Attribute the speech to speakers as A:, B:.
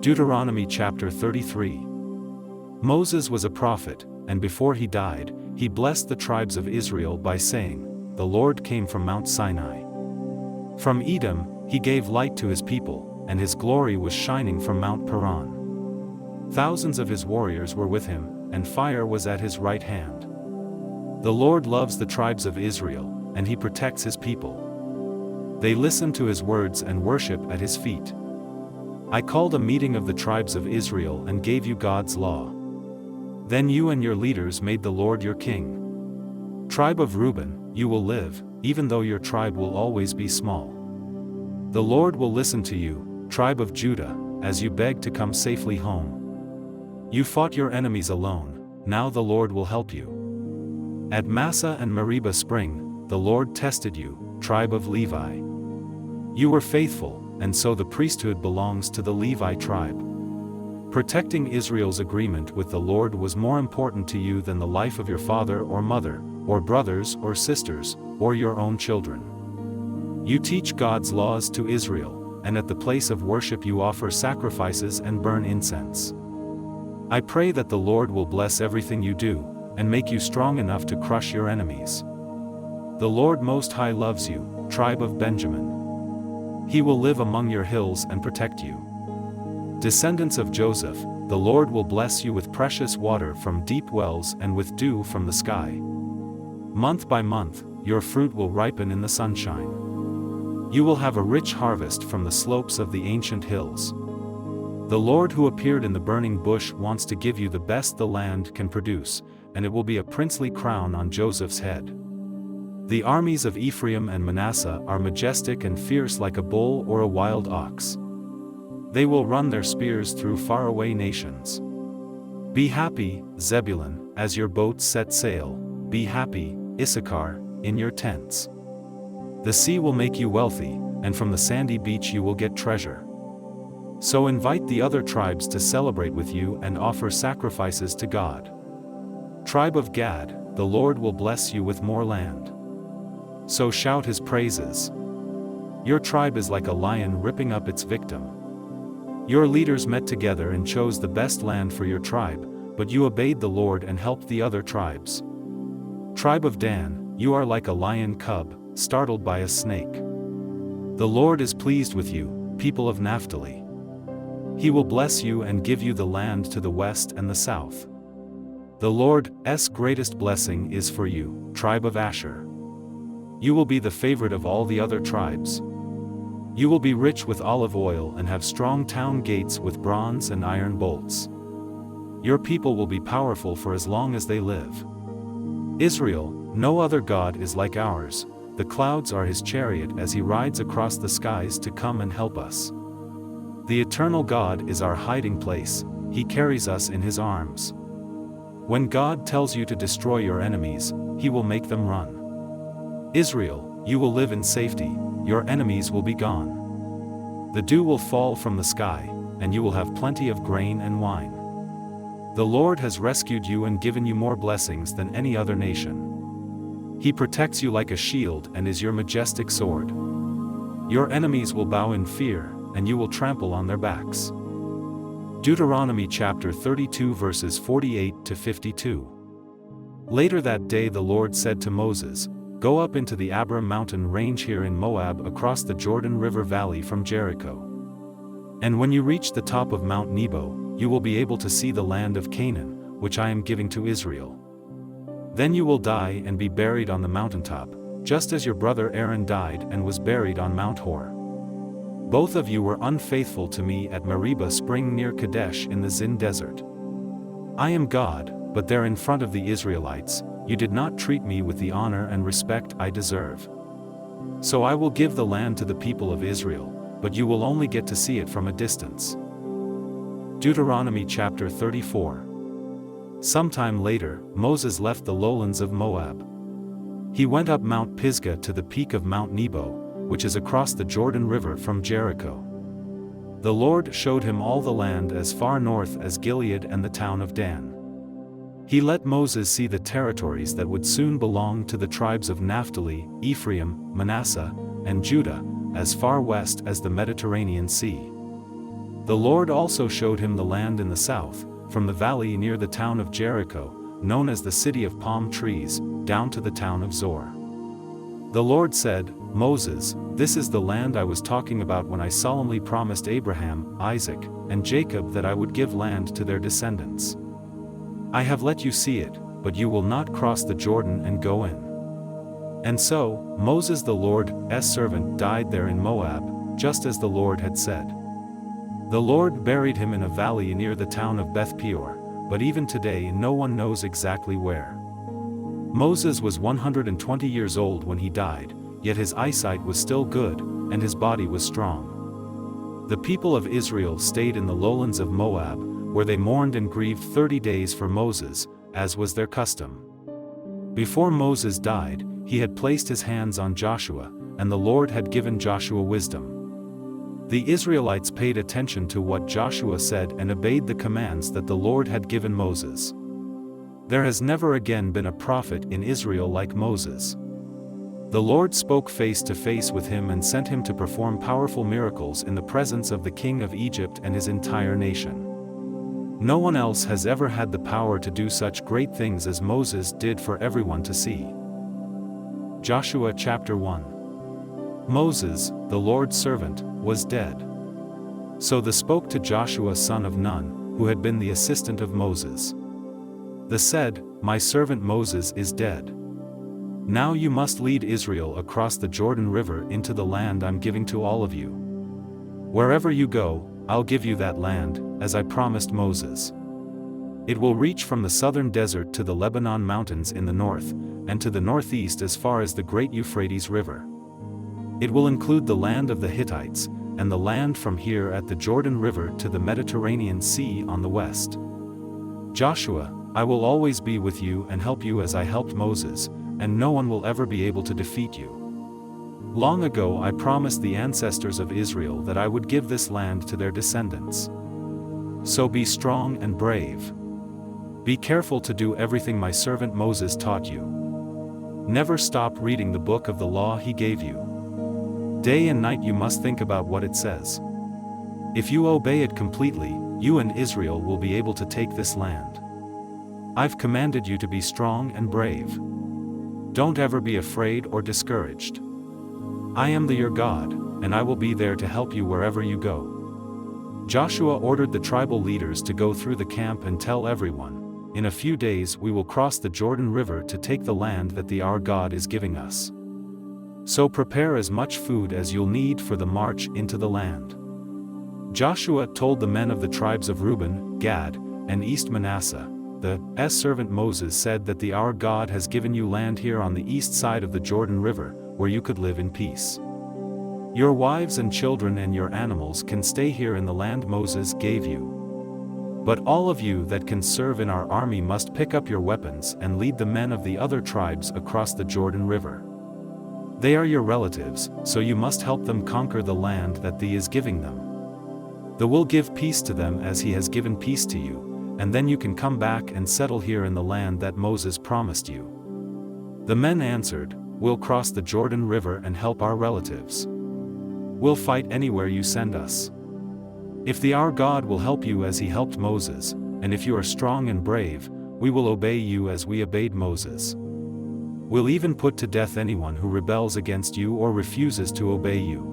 A: Deuteronomy chapter 33. Moses was a prophet, and before he died, he blessed the tribes of Israel by saying, "The Lord came from Mount Sinai. From Edom, he gave light to his people, and his glory was shining from Mount Paran. Thousands of his warriors were with him, and fire was at his right hand. The Lord loves the tribes of Israel, and he protects his people. They listen to his words and worship at his feet. I called a meeting of the tribes of Israel and gave you God's law. Then you and your leaders made the Lord your king. Tribe of Reuben, you will live, even though your tribe will always be small. The Lord will listen to you, tribe of Judah, as you beg to come safely home. You fought your enemies alone, now the Lord will help you. At Massah and Meribah Spring, the Lord tested you, tribe of Levi. You were faithful, and so the priesthood belongs to the Levi tribe. Protecting Israel's agreement with the Lord was more important to you than the life of your father or mother, or brothers or sisters, or your own children. You teach God's laws to Israel, and at the place of worship you offer sacrifices and burn incense. I pray that the Lord will bless everything you do, and make you strong enough to crush your enemies. The Lord Most High loves you, tribe of Benjamin. He will live among your hills and protect you. Descendants of Joseph, the Lord will bless you with precious water from deep wells and with dew from the sky. Month by month, your fruit will ripen in the sunshine. You will have a rich harvest from the slopes of the ancient hills. The Lord who appeared in the burning bush wants to give you the best the land can produce, and it will be a princely crown on Joseph's head. The armies of Ephraim and Manasseh are majestic and fierce like a bull or a wild ox. They will run their spears through faraway nations. Be happy, Zebulun, as your boats set sail. Be happy, Issachar, in your tents. The sea will make you wealthy, and from the sandy beach you will get treasure. So invite the other tribes to celebrate with you and offer sacrifices to God. Tribe of Gad, the Lord will bless you with more land. So shout his praises. Your tribe is like a lion ripping up its victim. Your leaders met together and chose the best land for your tribe, but you obeyed the Lord and helped the other tribes. Tribe of Dan, you are like a lion cub, startled by a snake. The Lord is pleased with you, people of Naphtali. He will bless you and give you the land to the west and the south. The Lord's greatest blessing is for you, tribe of Asher. You will be the favorite of all the other tribes. You will be rich with olive oil and have strong town gates with bronze and iron bolts. Your people will be powerful for as long as they live. Israel, no other God is like ours. The clouds are his chariot as he rides across the skies to come and help us. The eternal God is our hiding place, he carries us in his arms. When God tells you to destroy your enemies, he will make them run. Israel, you will live in safety, your enemies will be gone. The dew will fall from the sky, and you will have plenty of grain and wine. The Lord has rescued you and given you more blessings than any other nation. He protects you like a shield and is your majestic sword. Your enemies will bow in fear, and you will trample on their backs. Deuteronomy chapter 32 verses 48 to 52. Later that day the Lord said to Moses, "Go up into the Abarim mountain range here in Moab across the Jordan River valley from Jericho. And when you reach the top of Mount Nebo, you will be able to see the land of Canaan, which I am giving to Israel. Then you will die and be buried on the mountaintop, just as your brother Aaron died and was buried on Mount Hor. Both of you were unfaithful to me at Meribah Spring near Kadesh in the Zin desert. I am God, but there in front of the Israelites, you did not treat me with the honor and respect I deserve. So I will give the land to the people of Israel, but you will only get to see it from a distance." Deuteronomy chapter 34. Sometime later, Moses left the lowlands of Moab. He went up Mount Pisgah to the peak of Mount Nebo, which is across the Jordan River from Jericho. The Lord showed him all the land as far north as Gilead and the town of Dan. He let Moses see the territories that would soon belong to the tribes of Naphtali, Ephraim, Manasseh, and Judah, as far west as the Mediterranean Sea. The Lord also showed him the land in the south, from the valley near the town of Jericho, known as the city of palm trees, down to the town of Zor. The Lord said, "Moses, this is the land I was talking about when I solemnly promised Abraham, Isaac, and Jacob that I would give land to their descendants. I have let you see it, but you will not cross the Jordan and go in." And so, Moses the Lord's servant died there in Moab, just as the Lord had said. The Lord buried him in a valley near the town of Beth Peor, but even today no one knows exactly where. Moses was 120 years old when he died, yet his eyesight was still good, and his body was strong. The people of Israel stayed in the lowlands of Moab, where they mourned and grieved 30 days for Moses, as was their custom. Before Moses died, he had placed his hands on Joshua, and the Lord had given Joshua wisdom. The Israelites paid attention to what Joshua said and obeyed the commands that the Lord had given Moses. There has never again been a prophet in Israel like Moses. The Lord spoke face to face with him and sent him to perform powerful miracles in the presence of the king of Egypt and his entire nation. No one else has ever had the power to do such great things as Moses did for everyone to see. Joshua chapter 1. Moses, the Lord's servant, was dead. So they spoke to Joshua son of Nun, who had been the assistant of Moses. They said, "My servant Moses is dead. Now you must lead Israel across the Jordan River into the land I'm giving to all of you. Wherever you go, I'll give you that land, as I promised Moses. It will reach from the southern desert to the Lebanon mountains in the north, and to the northeast as far as the great Euphrates River. It will include the land of the Hittites, and the land from here at the Jordan River to the Mediterranean Sea on the west. Joshua, I will always be with you and help you as I helped Moses, and no one will ever be able to defeat you. Long ago I promised the ancestors of Israel that I would give this land to their descendants. So be strong and brave. Be careful to do everything my servant Moses taught you. Never stop reading the book of the law he gave you. Day and night you must think about what it says. If you obey it completely, you and Israel will be able to take this land. I've commanded you to be strong and brave. Don't ever be afraid or discouraged. I am your God, and I will be there to help you wherever you go." Joshua ordered the tribal leaders to go through the camp and tell everyone, "In a few days we will cross the Jordan River to take the land that our God is giving us. So prepare as much food as you'll need for the march into the land." Joshua told the men of the tribes of Reuben, Gad, and East Manasseh, "The servant Moses said that our God has given you land here on the east side of the Jordan River, where you could live in peace. Your wives and children and your animals can stay here in the land Moses gave you. But all of you that can serve in our army must pick up your weapons and lead the men of the other tribes across the Jordan River. They are your relatives, so you must help them conquer the land that He is giving them. The will give peace to them as He has given peace to you, and then you can come back and settle here in the land that Moses promised you." The men answered, "We'll cross the Jordan River and help our relatives. We'll fight anywhere you send us. If our God will help you as He helped Moses, and if you are strong and brave, we will obey you as we obeyed Moses. We'll even put to death anyone who rebels against you or refuses to obey you."